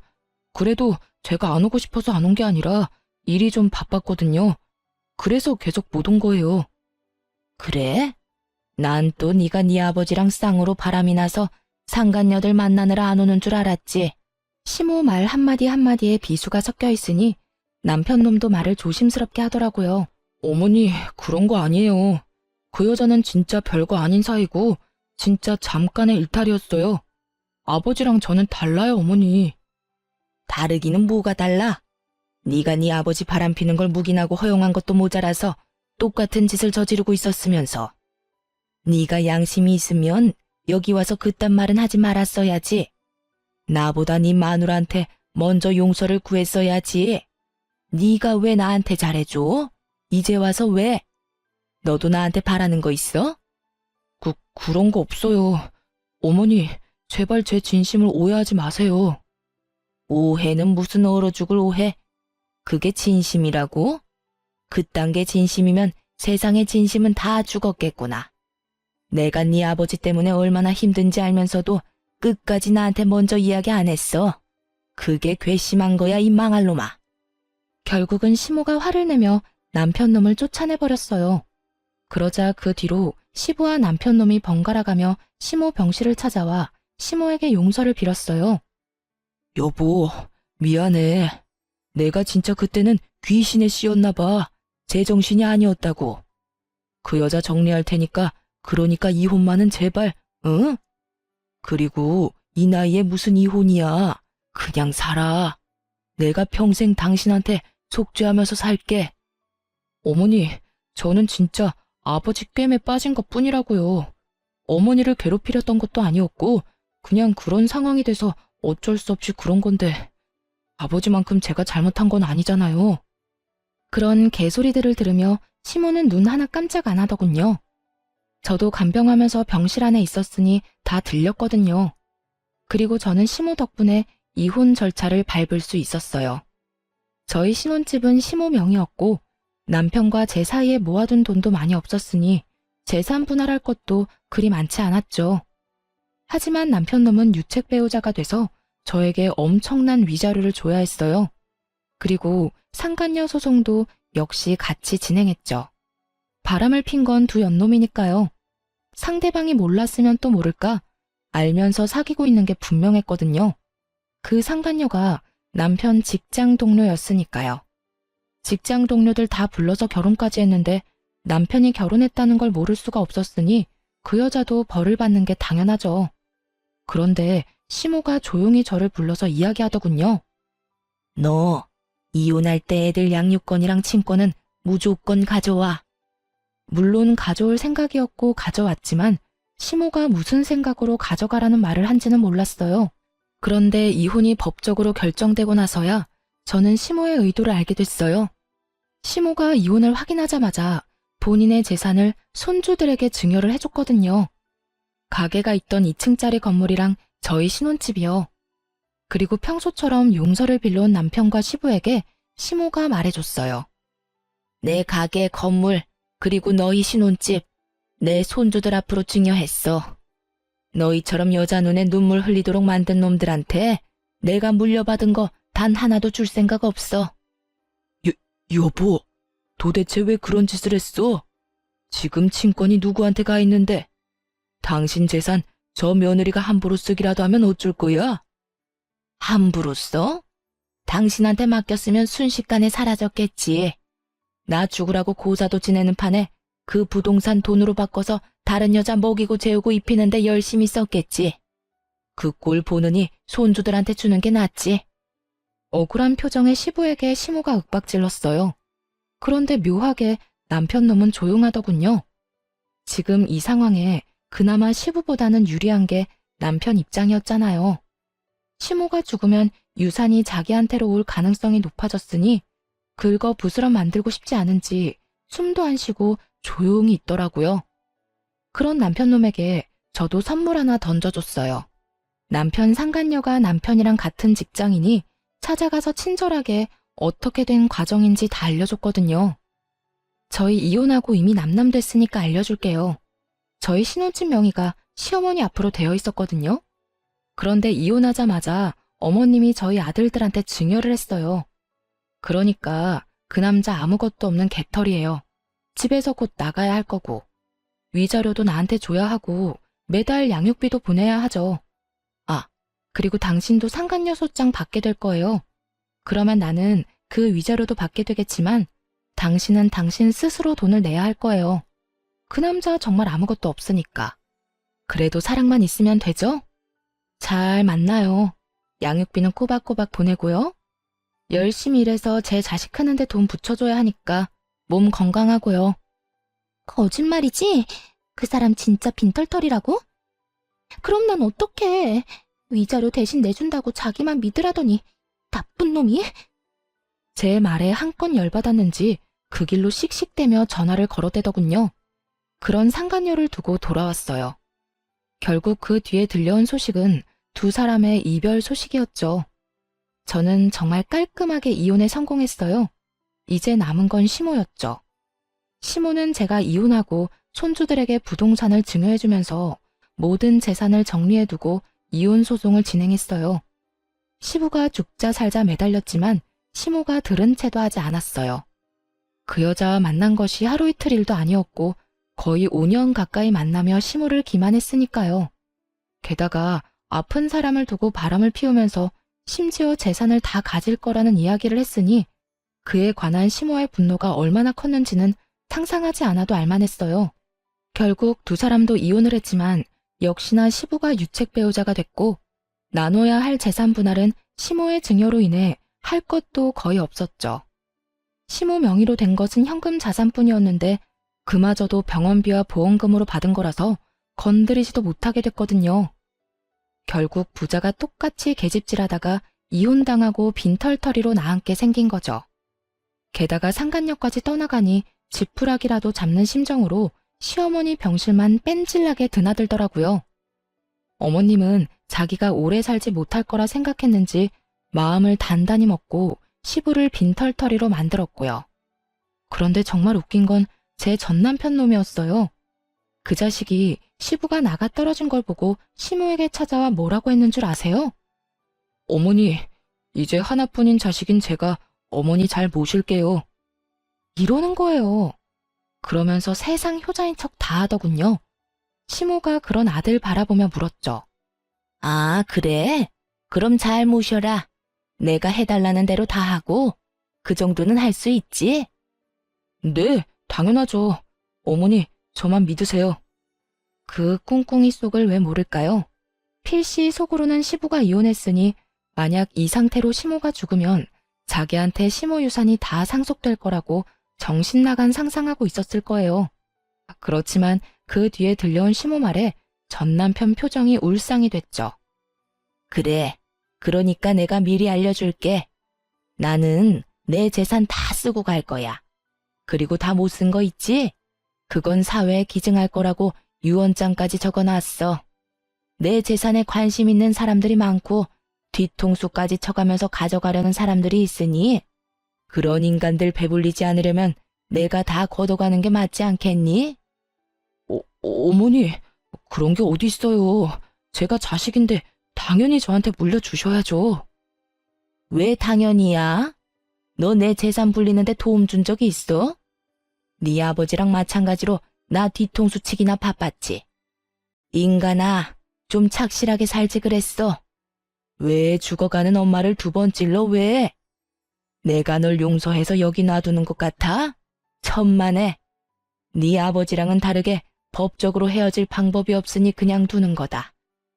Speaker 1: 그래도 제가 안 오고 싶어서 안 온 게 아니라 일이 좀 바빴거든요. 그래서 계속 못 온 거예요. 그래? 난 또 네가 네 아버지랑 쌍으로 바람이 나서 상간녀들 만나느라 안 오는 줄 알았지. 시모 말 한마디 한마디에 비수가 섞여 있으니 남편 놈도 말을 조심스럽게 하더라고요. 어머니, 그런 거 아니에요. 그 여자는 진짜 별거 아닌 사이고 진짜 잠깐의 일탈이었어요. 아버지랑 저는 달라요, 어머니. 다르기는 뭐가 달라? 네가 네 아버지 바람 피는 걸 묵인하고 허용한 것도 모자라서 똑같은 짓을 저지르고 있었으면서. 네가 양심이 있으면 여기 와서 그딴 말은 하지 말았어야지. 나보다 네 마누라한테 먼저 용서를 구했어야지. 네가 왜 나한테 잘해줘? 이제 와서 왜? 너도 나한테 바라는 거 있어? 그런 거 없어요. 어머니, 제발 제 진심을 오해하지 마세요. 오해는 무슨 얼어 죽을 오해? 그게 진심이라고? 그딴 게 진심이면 세상의 진심은 다 죽었겠구나. 내가 네 아버지 때문에 얼마나 힘든지 알면서도 끝까지 나한테 먼저 이야기 안 했어. 그게 괘씸한 거야, 이 망할 놈아. 결국은 시모가 화를 내며 남편 놈을 쫓아내버렸어요. 그러자 그 뒤로 시부와 남편 놈이 번갈아가며 시모 병실을 찾아와 시모에게 용서를 빌었어요. 여보, 미안해. 내가 진짜 그때는 귀신에 씌었나 봐. 제정신이 아니었다고. 그 여자 정리할 테니까 그러니까 이혼만은 제발, 응? 그리고 이 나이에 무슨 이혼이야. 그냥 살아. 내가 평생 당신한테 속죄하면서 살게. 어머니, 저는 진짜 아버지 꿰매 빠진 것뿐이라고요. 어머니를 괴롭히려던 것도 아니었고 그냥 그런 상황이 돼서 어쩔 수 없이 그런 건데 아버지만큼 제가 잘못한 건 아니잖아요. 그런 개소리들을 들으며 시모는 눈 하나 깜짝 안 하더군요. 저도 간병하면서 병실 안에 있었으니 다 들렸거든요. 그리고 저는 시모 덕분에 이혼 절차를 밟을 수 있었어요. 저희 신혼집은 시모 명의였고 남편과 제 사이에 모아둔 돈도 많이 없었으니 재산 분할할 것도 그리 많지 않았죠. 하지만 남편놈은 유책 배우자가 돼서 저에게 엄청난 위자료를 줘야 했어요. 그리고 상간녀 소송도 역시 같이 진행했죠. 바람을 핀 건 두 연놈이니까요. 상대방이 몰랐으면 또 모를까 알면서 사귀고 있는 게 분명했거든요. 그 상간녀가 남편 직장 동료였으니까요. 직장 동료들 다 불러서 결혼까지 했는데 남편이 결혼했다는 걸 모를 수가 없었으니 그 여자도 벌을 받는 게 당연하죠. 그런데 시모가 조용히 저를 불러서 이야기하더군요. 너 이혼할 때 애들 양육권이랑 친권은 무조건 가져와. 물론 가져올 생각이었고 가져왔지만 시모가 무슨 생각으로 가져가라는 말을 한지는 몰랐어요. 그런데 이혼이 법적으로 결정되고 나서야 저는 시모의 의도를 알게 됐어요. 시모가 이혼을 확인하자마자 본인의 재산을 손주들에게 증여를 해줬거든요. 가게가 있던 2층짜리 건물이랑 저희 신혼집이요. 그리고 평소처럼 용서를 빌려온 남편과 시부에게 시모가 말해줬어요. 내 가게, 건물, 그리고 너희 신혼집, 내 손주들 앞으로 증여했어. 너희처럼 여자 눈에 눈물 흘리도록 만든 놈들한테 내가 물려받은 거 단 하나도 줄 생각 없어. 여보, 도대체 왜 그런 짓을 했어? 지금 친권이 누구한테 가 있는데? 당신 재산 저 며느리가 함부로 쓰기라도 하면 어쩔 거야? 함부로 써? 당신한테 맡겼으면 순식간에 사라졌겠지. 나 죽으라고 고사도 지내는 판에 그 부동산 돈으로 바꿔서 다른 여자 먹이고 재우고 입히는데 열심히 썼겠지. 그 꼴 보느니 손주들한테 주는 게 낫지. 억울한 표정의 시부에게 시모가 윽박질렀어요. 그런데 묘하게 남편 놈은 조용하더군요. 지금 이 상황에 그나마 시부보다는 유리한 게 남편 입장이었잖아요. 시모가 죽으면 유산이 자기한테로 올 가능성이 높아졌으니 긁어 부스럼 만들고 싶지 않은지 숨도 안 쉬고 조용히 있더라고요. 그런 남편놈에게 저도 선물 하나 던져줬어요. 남편 상간녀가 남편이랑 같은 직장이니 찾아가서 친절하게 어떻게 된 과정인지 다 알려줬거든요. 저희 이혼하고 이미 남남됐으니까 알려줄게요. 저희 신혼집 명의가 시어머니 앞으로 되어 있었거든요. 그런데 이혼하자마자 어머님이 저희 아들들한테 증여를 했어요. 그러니까 그 남자 아무것도 없는 개털이에요. 집에서 곧 나가야 할 거고 위자료도 나한테 줘야 하고 매달 양육비도 보내야 하죠. 아, 그리고 당신도 상간녀 소장 받게 될 거예요. 그러면 나는 그 위자료도 받게 되겠지만 당신은 당신 스스로 돈을 내야 할 거예요. 그 남자 정말 아무것도 없으니까. 그래도 사랑만 있으면 되죠? 잘 만나요. 양육비는 꼬박꼬박 보내고요. 열심히 일해서 제 자식 크는데 돈 붙여줘야 하니까 몸 건강하고요. 거짓말이지? 그 사람 진짜 빈털털이라고? 그럼 난 어떡해. 위자료 대신 내준다고 자기만 믿으라더니 나쁜 놈이? 제 말에 한껏 열받았는지 그 길로 씩씩대며 전화를 걸어대더군요. 그런 상간녀를 두고 돌아왔어요. 결국 그 뒤에 들려온 소식은 두 사람의 이별 소식이었죠. 저는 정말 깔끔하게 이혼에 성공했어요. 이제 남은 건 시모였죠. 시모는 제가 이혼하고 손주들에게 부동산을 증여해주면서 모든 재산을 정리해두고 이혼 소송을 진행했어요. 시부가 죽자 살자 매달렸지만 시모가 들은 채도 하지 않았어요. 그 여자와 만난 것이 하루 이틀 일도 아니었고 거의 5년 가까이 만나며 시모를 기만했으니까요. 게다가 아픈 사람을 두고 바람을 피우면서 심지어 재산을 다 가질 거라는 이야기를 했으니 그에 관한 시모의 분노가 얼마나 컸는지는 상상하지 않아도 알만했어요. 결국 두 사람도 이혼을 했지만 역시나 시부가 유책 배우자가 됐고 나눠야 할 재산 분할은 시모의 증여로 인해 할 것도 거의 없었죠. 시모 명의로 된 것은 현금 자산뿐이었는데 그마저도 병원비와 보험금으로 받은 거라서 건드리지도 못하게 됐거든요. 결국 부자가 똑같이 계집질하다가 이혼당하고 빈털터리로 나앉게 생긴 거죠. 게다가 상간녀까지 떠나가니 지푸라기라도 잡는 심정으로 시어머니 병실만 뺀질나게 드나들더라고요. 어머님은 자기가 오래 살지 못할 거라 생각했는지 마음을 단단히 먹고 시부를 빈털터리로 만들었고요. 그런데 정말 웃긴 건 제 전남편 놈이었어요. 그 자식이 시부가 나가 떨어진 걸 보고 시모에게 찾아와 뭐라고 했는 줄 아세요? 어머니, 이제 하나뿐인 자식인 제가 어머니 잘 모실게요. 이러는 거예요. 그러면서 세상 효자인 척 다 하더군요. 시모가 그런 아들 바라보며 물었죠. 아, 그래? 그럼 잘 모셔라. 내가 해달라는 대로 다 하고 그 정도는 할 수 있지? 네, 당연하죠. 어머니, 저만 믿으세요. 그 꿍꿍이 속을 왜 모를까요? 필시 속으로는 시부가 이혼했으니 만약 이 상태로 시모가 죽으면 자기한테 시모 유산이 다 상속될 거라고 정신 나간 상상하고 있었을 거예요. 그렇지만 그 뒤에 들려온 시모 말에 전 남편 표정이 울상이 됐죠. 그래, 그러니까 내가 미리 알려줄게. 나는 내 재산 다 쓰고 갈 거야. 그리고 다 못 쓴 거 있지? 그건 사회에 기증할 거라고 유언장까지 적어놨어. 내 재산에 관심 있는 사람들이 많고 뒤통수까지 쳐가면서 가져가려는 사람들이 있으니 그런 인간들 배불리지 않으려면 내가 다 걷어가는 게 맞지 않겠니? 어머니, 그런 게 어디 있어요. 제가 자식인데 당연히 저한테 물려주셔야죠. 왜 당연히야? 너 내 재산 불리는데 도움 준 적이 있어? 네 아버지랑 마찬가지로 나 뒤통수 치기나 바빴지. 인간아, 좀 착실하게 살지 그랬어. 왜 죽어가는 엄마를 두 번 찔러 왜? 내가 널 용서해서 여기 놔두는 것 같아? 천만에. 네 아버지랑은 다르게 법적으로 헤어질 방법이 없으니 그냥 두는 거다.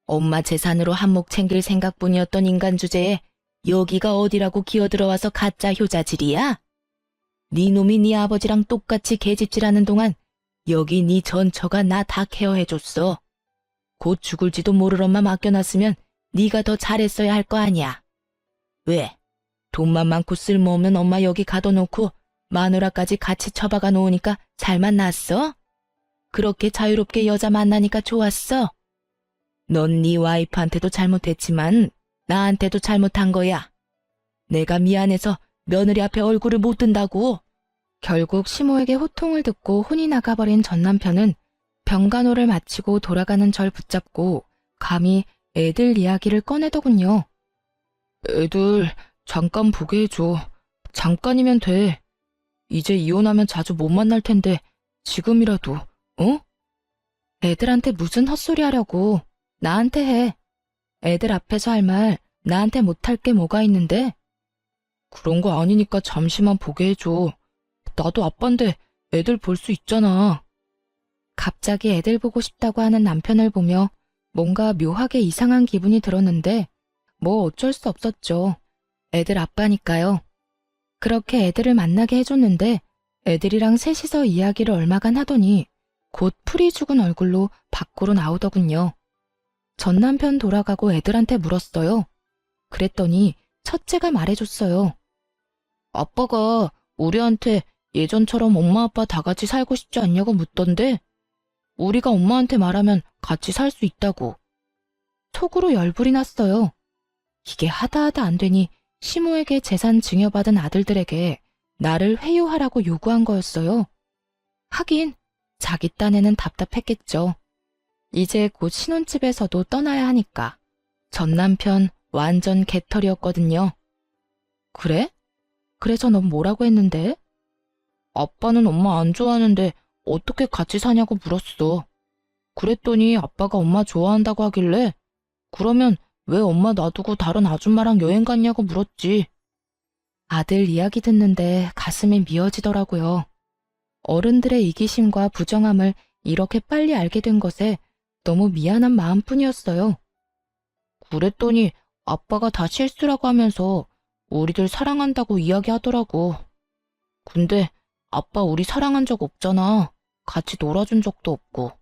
Speaker 1: 엄마 재산으로 한몫 챙길 생각뿐이었던 인간 주제에 여기가 어디라고 기어들어와서 가짜 효자질이야? 네 놈이 네 아버지랑 똑같이 개집질하는 동안 여기 네 전처가 나 다 케어해줬어. 곧 죽을지도 모를 엄마 맡겨놨으면 네가 더 잘했어야 할 거 아니야. 왜? 돈만 많고 쓸모없는 엄마 여기 가둬놓고 마누라까지 같이 처박아 놓으니까 잘 만났어? 그렇게 자유롭게 여자 만나니까 좋았어? 넌 네 와이프한테도 잘못했지만 나한테도 잘못한 거야. 내가 미안해서 며느리 앞에 얼굴을 못 든다고. 결국 시모에게 호통을 듣고 혼이 나가버린 전 남편은 병간호를 마치고 돌아가는 절 붙잡고 감히 애들 이야기를 꺼내더군요. 애들 잠깐 보게 해줘. 잠깐이면 돼. 이제 이혼하면 자주 못 만날 텐데 지금이라도, 어? 애들한테 무슨 헛소리 하려고. 나한테 해. 애들 앞에서 할 말 나한테 못할 게 뭐가 있는데? 그런 거 아니니까 잠시만 보게 해줘. 나도 아빠인데 애들 볼 수 있잖아. 갑자기 애들 보고 싶다고 하는 남편을 보며 뭔가 묘하게 이상한 기분이 들었는데 뭐 어쩔 수 없었죠. 애들 아빠니까요. 그렇게 애들을 만나게 해줬는데 애들이랑 셋이서 이야기를 얼마간 하더니 곧 풀이 죽은 얼굴로 밖으로 나오더군요. 전 남편 돌아가고 애들한테 물었어요. 그랬더니 첫째가 말해줬어요. 아빠가 우리한테 예전처럼 엄마 아빠 다 같이 살고 싶지 않냐고 묻던데 우리가 엄마한테 말하면 같이 살 수 있다고. 속으로 열불이 났어요. 이게 하다하다 안 되니 시모에게 재산 증여받은 아들들에게 나를 회유하라고 요구한 거였어요. 하긴 자기 딴에는 답답했겠죠. 이제 곧 신혼집에서도 떠나야 하니까. 전 남편 완전 개털이었거든요. 그래? 그래서 넌 뭐라고 했는데? 아빠는 엄마 안 좋아하는데 어떻게 같이 사냐고 물었어. 그랬더니 아빠가 엄마 좋아한다고 하길래 그러면 왜 엄마 놔두고 다른 아줌마랑 여행 갔냐고 물었지. 아들 이야기 듣는데 가슴이 미어지더라고요. 어른들의 이기심과 부정함을 이렇게 빨리 알게 된 것에 너무 미안한 마음뿐이었어요. 그랬더니 아빠가 다 실수라고 하면서 우리들 사랑한다고 이야기하더라고. 근데 아빠 우리 사랑한 적 없잖아. 같이 놀아준 적도 없고.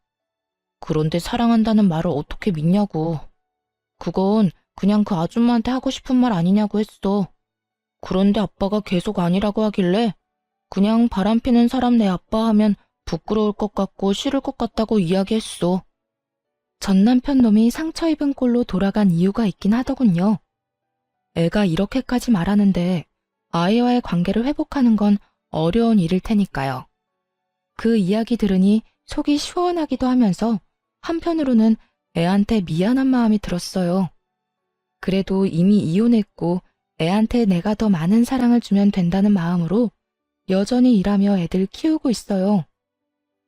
Speaker 1: 그런데 사랑한다는 말을 어떻게 믿냐고. 그건 그냥 그 아줌마한테 하고 싶은 말 아니냐고 했어. 그런데 아빠가 계속 아니라고 하길래 그냥 바람피는 사람 내 아빠 하면 부끄러울 것 같고 싫을 것 같다고 이야기했어. 전 남편 놈이 상처 입은 꼴로 돌아간 이유가 있긴 하더군요. 애가 이렇게까지 말하는데 아이와의 관계를 회복하는 건 어려운 일일 테니까요. 그 이야기 들으니 속이 시원하기도 하면서 한편으로는 애한테 미안한 마음이 들었어요. 그래도 이미 이혼했고 애한테 내가 더 많은 사랑을 주면 된다는 마음으로 여전히 일하며 애들 키우고 있어요.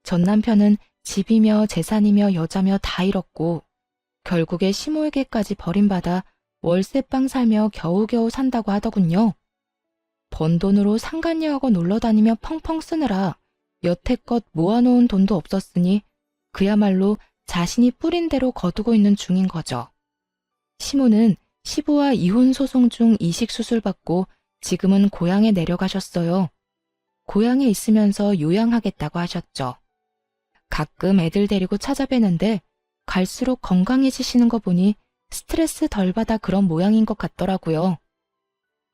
Speaker 1: 전 남편은 집이며 재산이며 여자며 다 잃었고 결국에 시모에게까지 버림받아 월세방 살며 겨우겨우 산다고 하더군요. 번 돈으로 상간녀하고 놀러다니며 펑펑 쓰느라 여태껏 모아놓은 돈도 없었으니 그야말로 자신이 뿌린 대로 거두고 있는 중인 거죠. 시모는 시부와 이혼 소송 중 이식 수술 받고 지금은 고향에 내려가셨어요. 고향에 있으면서 요양하겠다고 하셨죠. 가끔 애들 데리고 찾아뵈는데 갈수록 건강해지시는 거 보니 스트레스 덜 받아 그런 모양인 것 같더라고요.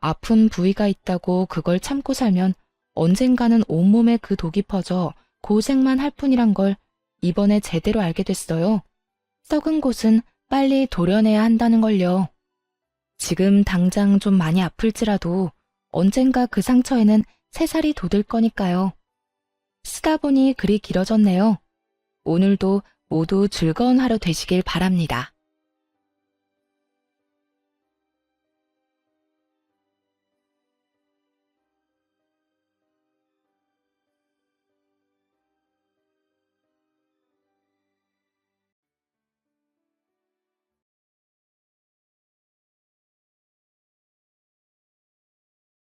Speaker 1: 아픈 부위가 있다고 그걸 참고 살면 언젠가는 온몸에 그 독이 퍼져 고생만 할 뿐이란 걸 이번에 제대로 알게 됐어요. 썩은 곳은 빨리 도려내야 한다는 걸요. 지금 당장 좀 많이 아플지라도 언젠가 그 상처에는 새살이 돋을 거니까요. 쓰다 보니 글이 길어졌네요. 오늘도 모두 즐거운 하루 되시길 바랍니다.